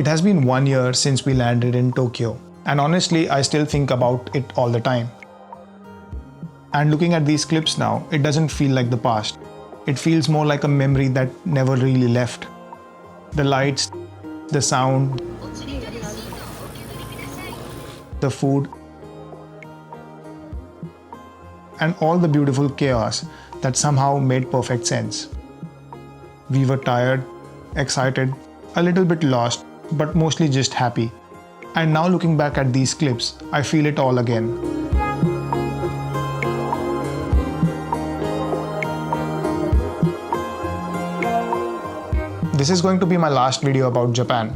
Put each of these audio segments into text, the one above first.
It has been 1 year since we landed in Tokyo, and honestly, I still think about it all the time. And looking at these clips now, it doesn't feel like the past. It feels more like a memory that never really left. The lights, the sound, the food, and all the beautiful chaos that somehow made perfect sense. We were tired, excited, a little bit lost, but mostly just happy. And now looking back at these clips, I feel it all again. This is going to be my last video about Japan,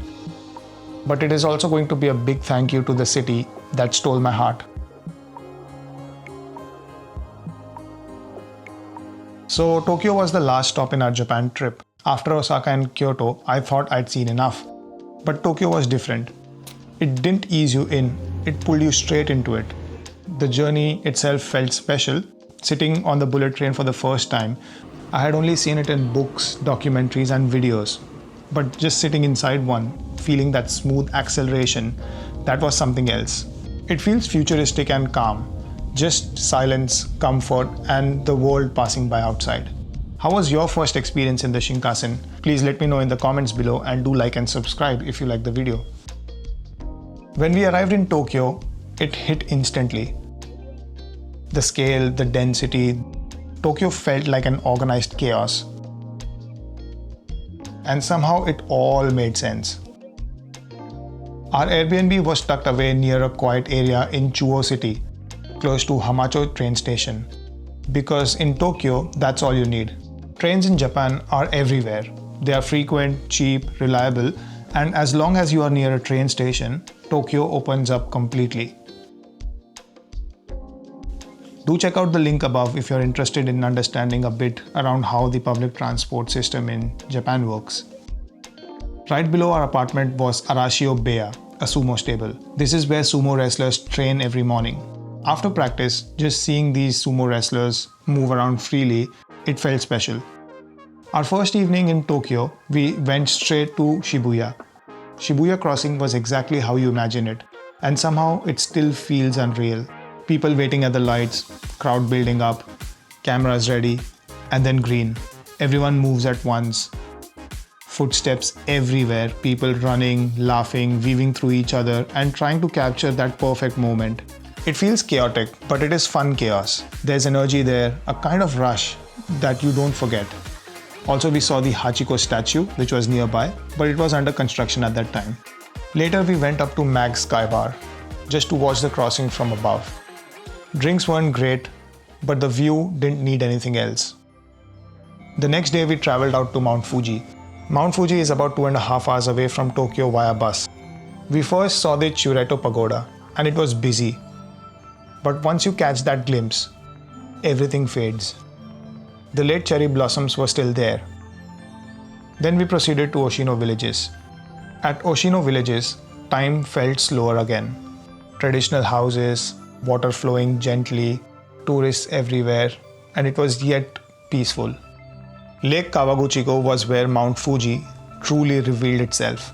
but it is also going to be a big thank you to the city that stole my heart. So Tokyo was the last stop in our Japan trip. After Osaka and Kyoto, I thought I'd seen enough. But Tokyo was different. It didn't ease you in, it pulled you straight into it. The journey itself felt special. Sitting on the bullet train for the first time, I had only seen it in books, documentaries and videos. But just sitting inside one, feeling that smooth acceleration, that was something else. It feels futuristic and calm. Just silence, comfort and the world passing by outside. How was your first experience in the Shinkansen? Please let me know in the comments below and do like and subscribe if you like the video. When we arrived in Tokyo, it hit instantly. The scale, the density, Tokyo felt like an organized chaos. And somehow it all made sense. Our Airbnb was tucked away near a quiet area in Chuo City, close to Hamacho train station. Because in Tokyo, that's all you need. Trains in Japan are everywhere. They are frequent, cheap, reliable, and as long as you are near a train station, Tokyo opens up completely. Do check out the link above if you're interested in understanding a bit around how the public transport system in Japan works. Right below our apartment was Arashio Beya, a sumo stable. This is where sumo wrestlers train every morning. After practice, just seeing these sumo wrestlers move around freely, it felt special. Our first evening in Tokyo, we went straight to Shibuya. Shibuya crossing was exactly how you imagine it, and somehow it still feels unreal. People waiting at the lights, crowd building up, cameras ready, and then green. Everyone moves at once. Footsteps everywhere, people running, laughing, weaving through each other, and trying to capture that perfect moment. It feels chaotic, but it is fun chaos. There's energy there, a kind of rush that you don't forget. Also, we saw the Hachiko statue, which was nearby, but it was under construction at that time. Later, we went up to Mag's Sky Bar, just to watch the crossing from above. Drinks weren't great, but the view didn't need anything else. The next day, we traveled out to Mount Fuji. Mount Fuji is about 2.5 hours away from Tokyo via bus. We first saw the Chureito pagoda, and it was busy. But once you catch that glimpse, everything fades. The late cherry blossoms were still there. Then we proceeded to Oshino villages. At Oshino villages, time felt slower again. Traditional houses, water flowing gently, tourists everywhere, and it was yet peaceful. Lake Kawaguchiko was where Mount Fuji truly revealed itself.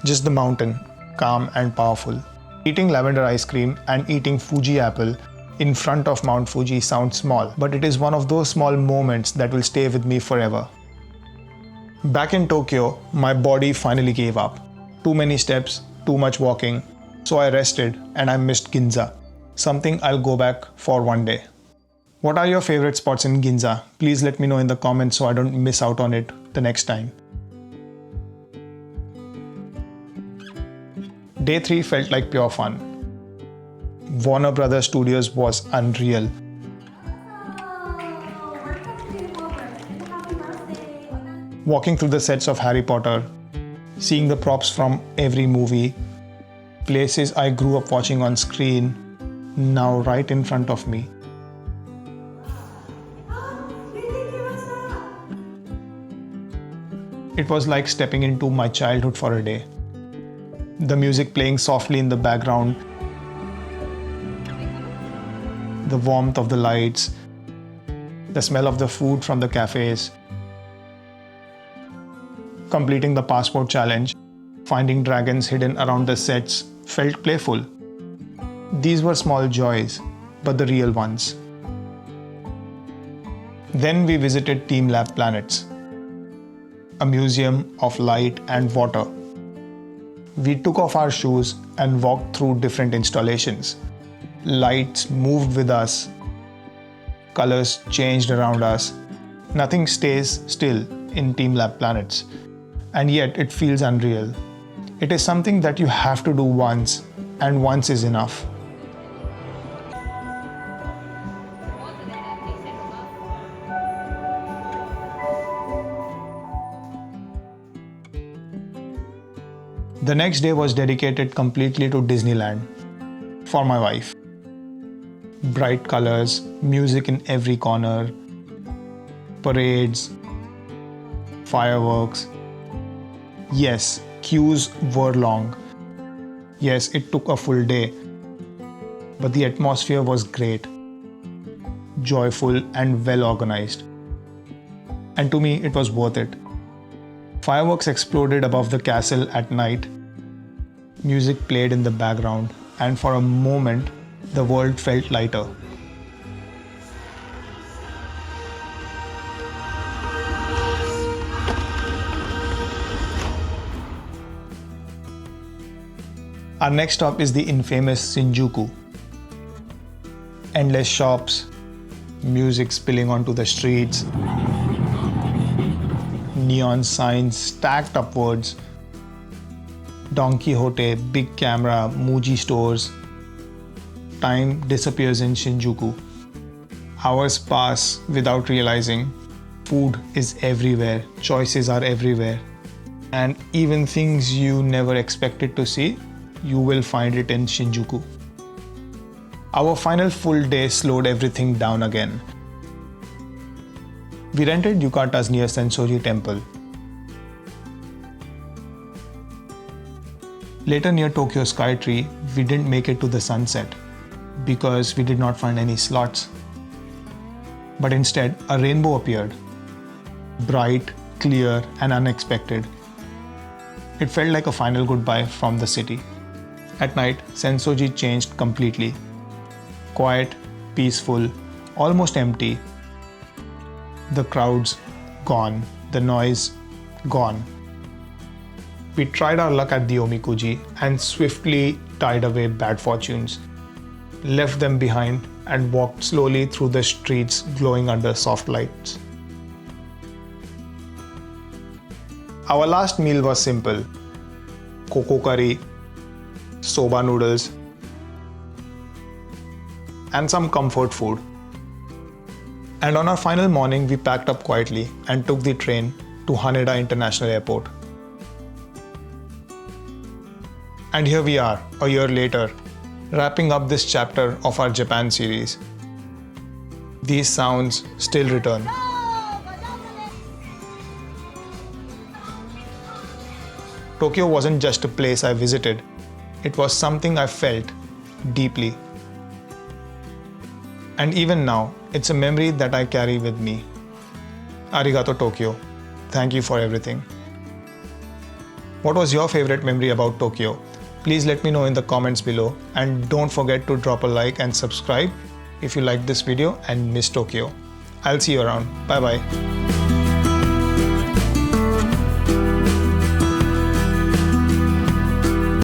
Just the mountain, calm and powerful. Eating lavender ice cream and eating Fuji apple in front of Mount Fuji sounds small, but it is one of those small moments that will stay with me forever. Back in Tokyo, my body finally gave up. Too many steps, too much walking, so I rested and I missed Ginza. Something I'll go back for one day. What are your favorite spots in Ginza? Please let me know in the comments so I don't miss out on it the next time. Day 3 felt like pure fun. Warner Brothers Studios was unreal. Walking through the sets of Harry Potter, seeing the props from every movie, places I grew up watching on screen, now right in front of me. It was like stepping into my childhood for a day. The music playing softly in the background, the warmth of the lights, the smell of the food from the cafes. Completing the passport challenge, Finding dragons hidden around the sets felt playful. These were small joys, but the real ones. Then we visited TeamLab Planets, a museum of light and water. We took off our shoes and walked through different installations. Lights moved with us. Colors changed around us. Nothing stays still in TeamLab Planets, and yet it feels unreal. It is something that you have to do once, and once is enough. The next day was dedicated completely to Disneyland for my wife. Bright colors, music in every corner, parades, fireworks. Yes, queues were long. Yes, it took a full day. But the atmosphere was great, joyful and well organized. And to me, it was worth it. Fireworks exploded above the castle at night. Music played in the background, and for a moment, the world felt lighter. Our next stop is the infamous Shinjuku. Endless shops, music spilling onto the streets, neon signs stacked upwards, Don Quixote, big camera, Muji stores. Time disappears in Shinjuku. Hours pass without realizing. Food is everywhere, choices are everywhere, and even things you never expected to see, you will find it in Shinjuku. Our final full day slowed everything down again. We rented yukatas near Sensō-ji temple. Later near Tokyo Skytree, we didn't make it to the sunset because we did not find any slots. But instead, a rainbow appeared. Bright, clear, and unexpected. It felt like a final goodbye from the city. At night, Sensō-ji changed completely. Quiet, peaceful, almost empty. The crowds gone, the noise gone. We tried our luck at the Omikuji and swiftly tied away bad fortunes, left them behind and walked slowly through the streets glowing under soft lights. Our last meal was simple: Coco curry, soba noodles, and some comfort food. And on our final morning, we packed up quietly and took the train to Haneda International Airport. And here we are, a year later, wrapping up this chapter of our Japan series. These sounds still return. Tokyo wasn't just a place I visited, it was something I felt deeply. And even now, it's a memory that I carry with me. Arigato Tokyo. Thank you for everything. What was your favorite memory about Tokyo? Please let me know in the comments below, and don't forget to drop a like and subscribe if you liked this video and miss Tokyo. I'll see you around. Bye bye.